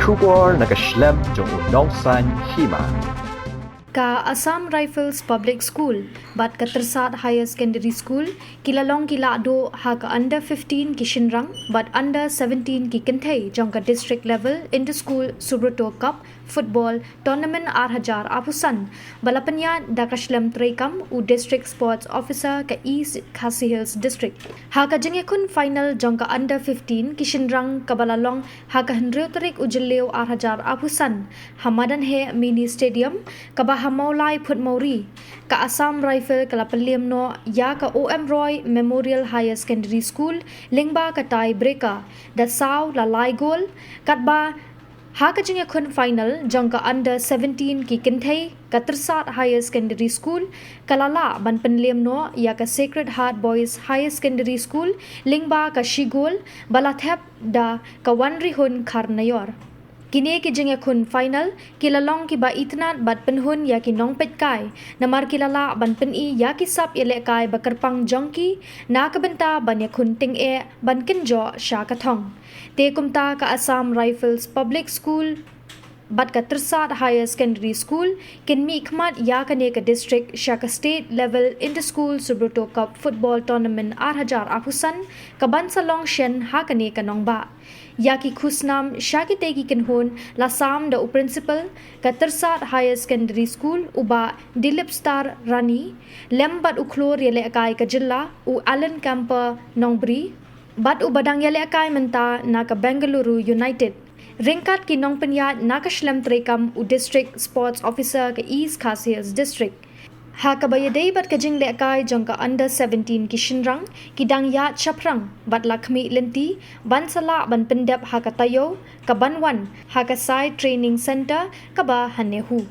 Shubor nakaslem jong unongsan Hima. Ka Assam Rifles Public School, bat ka Tyrsad Higher Secondary School, kilalong ki Lahduh ha ka under 15 ki Shinrang, but under 17 ki Kinthai jong ka district level in the school Subroto Cup football tournament Arhajar Apusan. Balapanya da kashlem trekam u district sports officer ka East Khasi Hills district. Ha ka jengekun final jong ka under 15 ki Shinrang ka balalong ha ka henreu tarik ujelew Arhajar Apusan. Hamadan he mini stadium ka Maulai Put Mauri, ka Assam Rifle ka Liem no ya ka OM Roy Memorial Higher Secondary School, Lyngba ka tie breaker, da saw la lai goal, kat ba ha ka jengekun final jong ka under 17 ki Kinthai ka Tyrsad Higher Secondary School, kalala ban Liem no ya ka Sacred Heart Boys Higher Secondary School, Lyngba ka Shigol, balathep da ka Wanrihun Karnayor. Kini ki jengekun final kilalong ki ba itnat bat penhun ya ki nong petkai namar kilala ban peni ya ki sap ile kai bakarpang jongki na kabenta ban yakun ting e ban kenjo sha kathong te kumta ka Assam Rifles Public School bat ka Tyrsad Higher Secondary School kin mi khmat ya ka ne ka district shaka state level in the school Subroto Cup football tournament Arhajar Apusan ka ban salong shen ha ka ne ka nong ba ya ki khusnam shaki te ki kinhun la sam da u principal ka Tyrsad Higher Secondary School uba Dilip Star Rani Liem bat uklor yele akai ka jilla u Allen Camper Nongbri bat u badang yele akai menta na ka Bengaluru United ringkat ki nong penyat na ka shlem trekam u district sports officer ka East Khasi Hills district. Ha ka bayadei bat ka jing lekai jong ka under 17 ki Shinrang ki dang ya chaprang bat lakmi lenti ban sala ban pendep ha ka tayo ka banwan ha ka side training center ka ba hanehu.